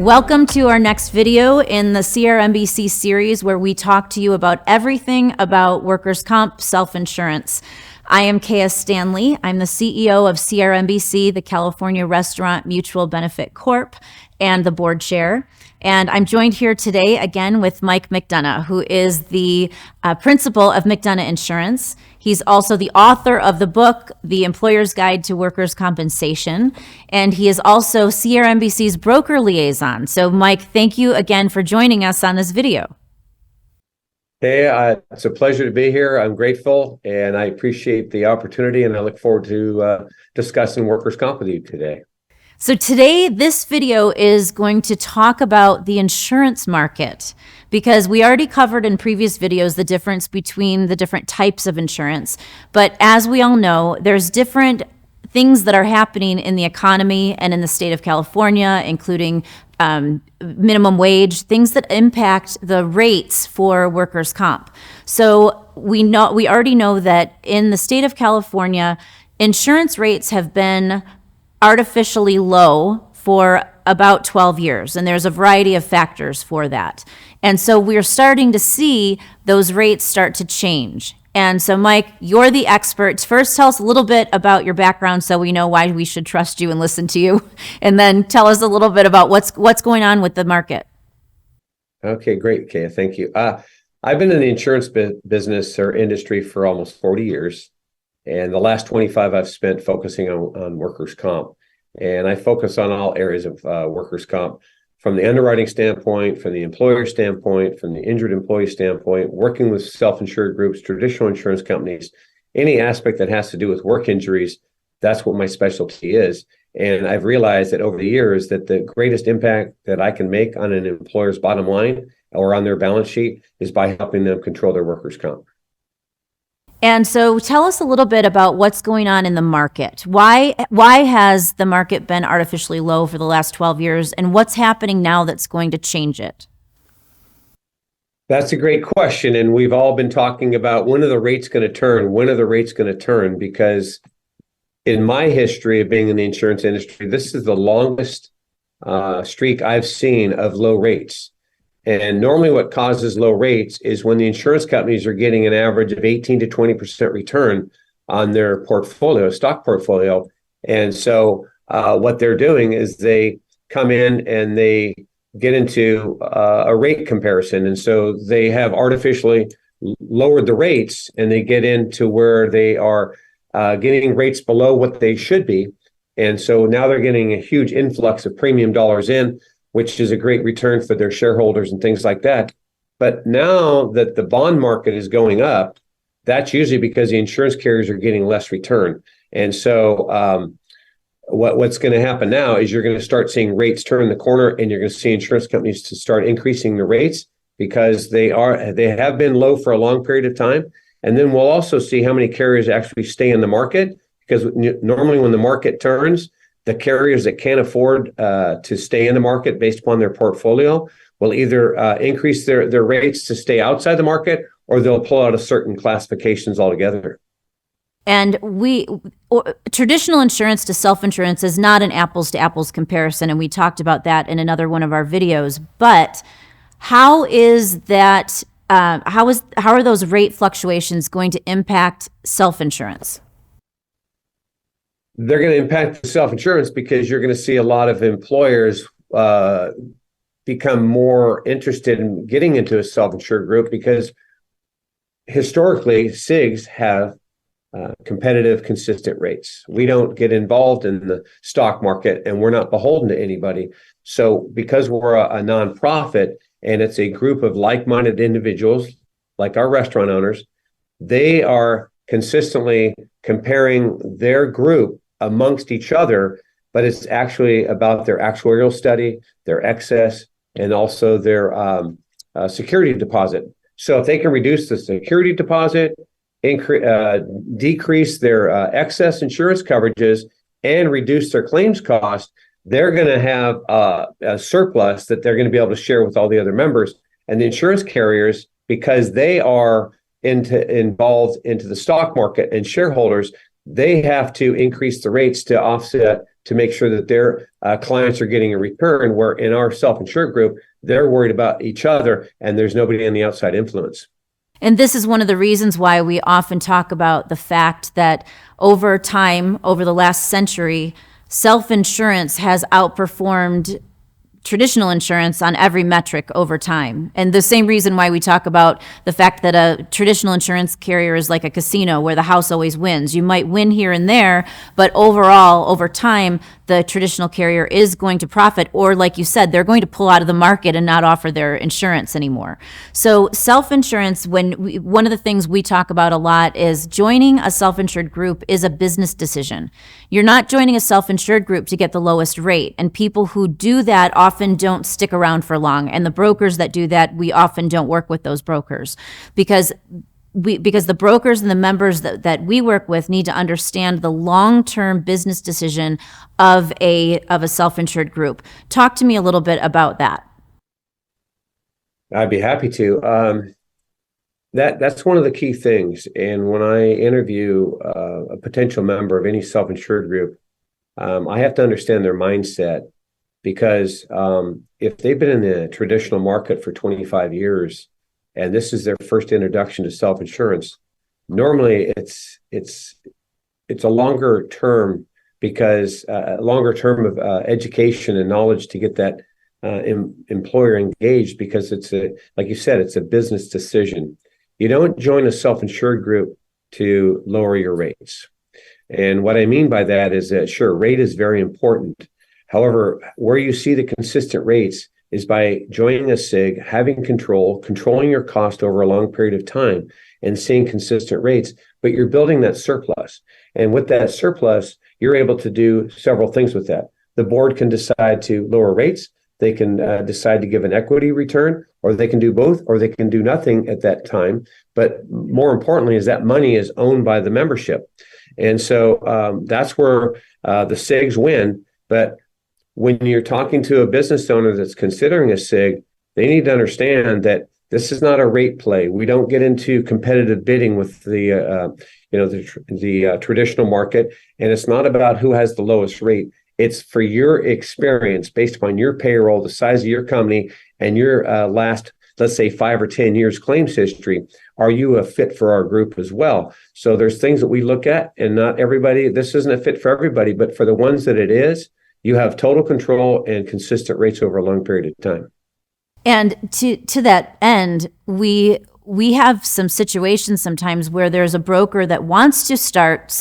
Welcome to our next video in the CRMBC series where we talk to you about everything about workers' comp self-insurance. I am Kaya Stanley. I'm the CEO of CRMBC, the California Restaurant Mutual Benefit Corp, and the board chair. And I'm joined here today again with Mike McDonough, who is the principal of McDonough Insurance. He's also the author of the book, The Employer's Guide to Workers' Compensation, and he is also CRMBC's broker liaison. So Mike, thank you again for joining us on this video. Hey, it's a pleasure to be here. I'm grateful, and I appreciate the opportunity, and I look forward to discussing workers' comp with you today. So today, this video is going to talk about the insurance market, because we already covered in previous videos the difference between the different types of insurance. But as we all know, there's different things that are happening in the economy and in the state of California, including minimum wage, things that impact the rates for workers' comp. So we already know that in the state of California, insurance rates have been artificially low for about 12 years, and there's a variety of factors for that. And so we're starting to see those rates start to change. And so, Mike, you're the expert. First, tell us a little bit about your background so we know why we should trust you and listen to you. And then tell us a little bit about what's going on with the market. Okay, great, Kaya. Thank you. I've been in the insurance business or industry for almost 40 years. And the last 25 I've spent focusing on workers' comp. And I focus on all areas of workers' comp, from the underwriting standpoint, from the employer standpoint, from the injured employee standpoint, working with self-insured groups, traditional insurance companies, any aspect that has to do with work injuries. That's what my specialty is. And I've realized that over the years that the greatest impact that I can make on an employer's bottom line or on their balance sheet is by helping them control their workers' comp. And so tell us a little bit about what's going on in the market. Why has the market been artificially low for the last 12 years, and what's happening now that's going to change it? That's a great question. And we've all been talking about when are the rates going to turn? When are the rates going to turn? Because in my history of being in the insurance industry, this is the longest streak I've seen of low rates. And normally what causes low rates is when the insurance companies are getting an average of 18 to 20% return on their portfolio, stock portfolio. And so what they're doing is they come in and they get into a rate comparison. And so they have artificially lowered the rates, and they get into where they are getting rates below what they should be. And so now they're getting a huge influx of premium dollars in, which is a great return for their shareholders and things like that. But now that the bond market is going up, that's usually because the insurance carriers are getting less return. And so what's going to happen now is you're going to start seeing rates turn the corner, and you're going to see insurance companies to start increasing the rates because they have been low for a long period of time. And then we'll also see how many carriers actually stay in the market, because normally when the market turns, the carriers that can't afford to stay in the market based upon their portfolio will either increase their rates to stay outside the market, or they'll pull out of certain classifications altogether. And traditional insurance to self-insurance is not an apples to apples comparison, and we talked about that in another one of our videos. But how is that? How are those rate fluctuations going to impact self-insurance? They're going to impact the self-insurance because you're going to see a lot of employers become more interested in getting into a self-insured group, because historically SIGs have competitive, consistent rates. We don't get involved in the stock market, and we're not beholden to anybody. So because we're a nonprofit and it's a group of like-minded individuals like our restaurant owners, they are consistently comparing their group amongst each other, but it's actually about their actuarial study, their excess, and also their security deposit. So if they can reduce the security deposit, decrease their excess insurance coverages, and reduce their claims cost, they're going to have a surplus that they're going to be able to share with all the other members. And the insurance carriers, because they are involved into the stock market and shareholders, they have to increase the rates to offset to make sure that their clients are getting a return, where in our self-insured group, they're worried about each other and there's nobody in the outside influence. And this is one of the reasons why we often talk about the fact that over time, over the last century, self-insurance has outperformed traditional insurance on every metric over time. And the same reason why we talk about the fact that a traditional insurance carrier is like a casino where the house always wins. You might win here and there, but overall, over time, the traditional carrier is going to profit, or like you said, they're going to pull out of the market and not offer their insurance anymore. So self-insurance, one of the things we talk about a lot is joining a self-insured group is a business decision. You're not joining a self-insured group to get the lowest rate, and people who do that often don't stick around for long. And the brokers that do that, we often don't work with those brokers because the brokers and the members that we work with need to understand the long-term business decision of a self-insured group. Talk to me a little bit about that. I'd be happy to. That's one of the key things. And when I interview a potential member of any self-insured group, I have to understand their mindset, because if they've been in the traditional market for 25 years, and this is their first introduction to self-insurance, normally it's a longer term, because a longer term of education and knowledge to get that employer engaged, because like you said, it's a business decision. You don't join a self-insured group to lower your rates. And what I mean by that is that, sure, rate is very important. However, where you see the consistent rates is by joining a SIG, having controlling your cost over a long period of time, and seeing consistent rates, but you're building that surplus. And with that surplus, you're able to do several things with that. The board can decide to lower rates. They can decide to give an equity return, or they can do both, or they can do nothing at that time. But more importantly is that money is owned by the membership. And so that's where the SIGs win. But when you're talking to a business owner that's considering a SIG, they need to understand that this is not a rate play. We don't get into competitive bidding with the traditional market, and it's not about who has the lowest rate. It's for your experience based upon your payroll, the size of your company, and your last, let's say, 5 or 10 years claims history. Are you a fit for our group as well? So there's things that we look at, and not everybody, this isn't a fit for everybody, but for the ones that it is, you have total control and consistent rates over a long period of time. And to that end, we have some situations sometimes where there's a broker that wants to start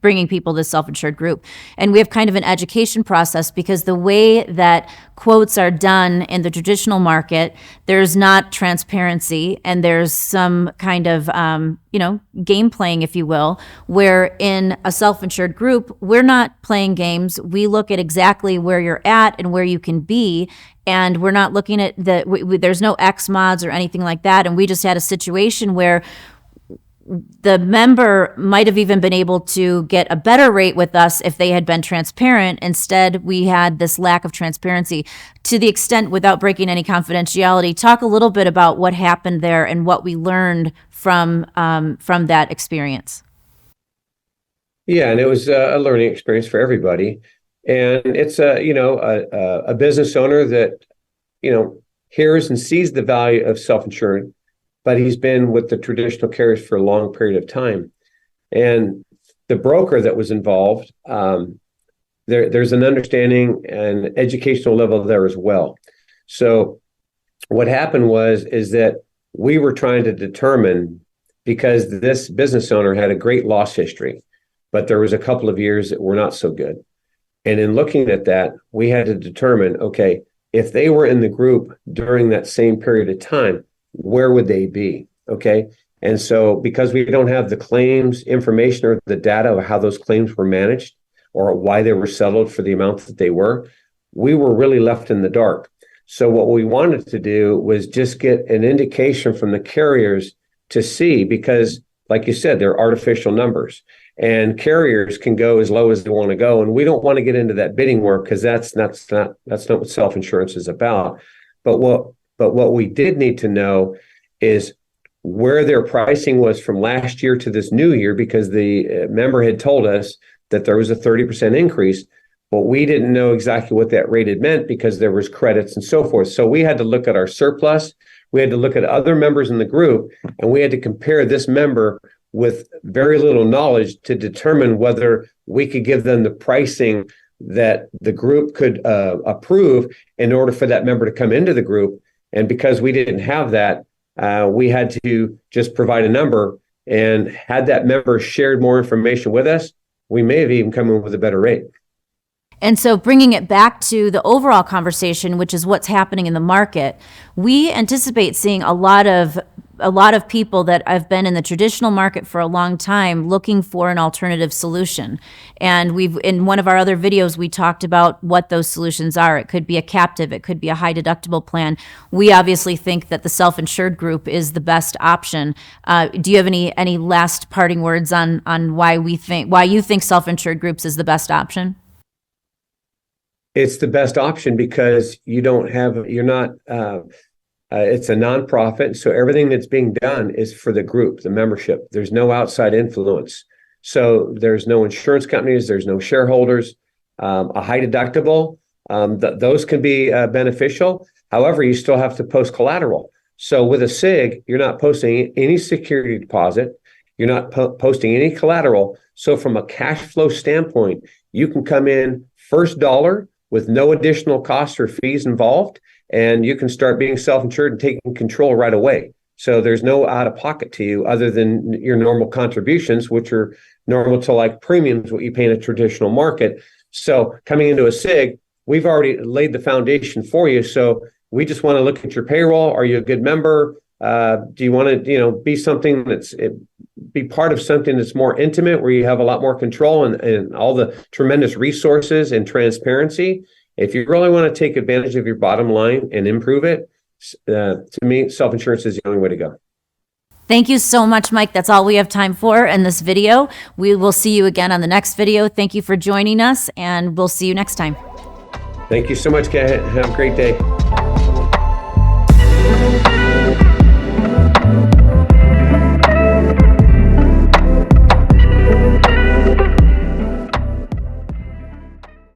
bringing people to self-insured group. And we have kind of an education process, because the way that quotes are done in the traditional market, there's not transparency, and there's some kind of, game playing, if you will, where in a self-insured group, we're not playing games. We look at exactly where you're at and where you can be. And we're not looking at there's no X mods or anything like that. And we just had a situation where the member might have even been able to get a better rate with us if they had been transparent. Instead, we had this lack of transparency. To the extent, without breaking any confidentiality, talk a little bit about what happened there and what we learned from that experience. Yeah, and it was a learning experience for everybody. And it's a business owner that, hears and sees the value of self-insured, but he's been with the traditional carriers for a long period of time. And the broker that was involved, there's an understanding and educational level there as well. So what happened is that we were trying to determine, because this business owner had a great loss history, but there was a couple of years that were not so good. And in looking at that, we had to determine, okay, if they were in the group during that same period of time, where would they be? Okay. And so because we don't have the claims information or the data of how those claims were managed or why they were settled for the amount that they were, we were really left in the dark. So what we wanted to do was just get an indication from the carriers to see, because like you said, they're artificial numbers, and carriers can go as low as they want to go. And we don't want to get into that bidding war, because that's not what self-insurance is about. But what we did need to know is where their pricing was from last year to this new year, because the member had told us that there was a 30% increase, but we didn't know exactly what that rate had meant because there was credits and so forth. So we had to look at our surplus. We had to look at other members in the group, and we had to compare this member with very little knowledge to determine whether we could give them the pricing that the group could approve in order for that member to come into the group. And because we didn't have that, we had to just provide a number, and had that member shared more information with us, we may have even come in with a better rate. And so bringing it back to the overall conversation, which is what's happening in the market, we anticipate seeing a lot of people that have been in the traditional market for a long time looking for an alternative solution. And in one of our other videos, we talked about what those solutions are. It could be a captive, it could be a high deductible plan. We obviously think that the self-insured group is the best option. Do you have any last parting words on why you think self-insured groups is the best option? It's the best option because it's a nonprofit. So everything that's being done is for the group, the membership. There's no outside influence. So there's no insurance companies, there's no shareholders. A high deductible, those can be beneficial. However, you still have to post collateral. So with a SIG, you're not posting any security deposit. You're not posting any collateral. So from a cash flow standpoint, you can come in first dollar with no additional costs or fees involved, and you can start being self-insured and taking control right away. So there's no out-of-pocket to you other than your normal contributions, which are normal to like premiums, what you pay in a traditional market. So coming into a SIG, we've already laid the foundation for you. So we just want to look at your payroll. Are you a good member? Do you want to, be part of something that's more intimate, where you have a lot more control and all the tremendous resources and transparency? If you really want to take advantage of your bottom line and improve it, to me, self-insurance is the only way to go. Thank you so much, Mike. That's all we have time for in this video. We will see you again on the next video. Thank you for joining us, and we'll see you next time. Thank you so much, Kaya. Have a great day.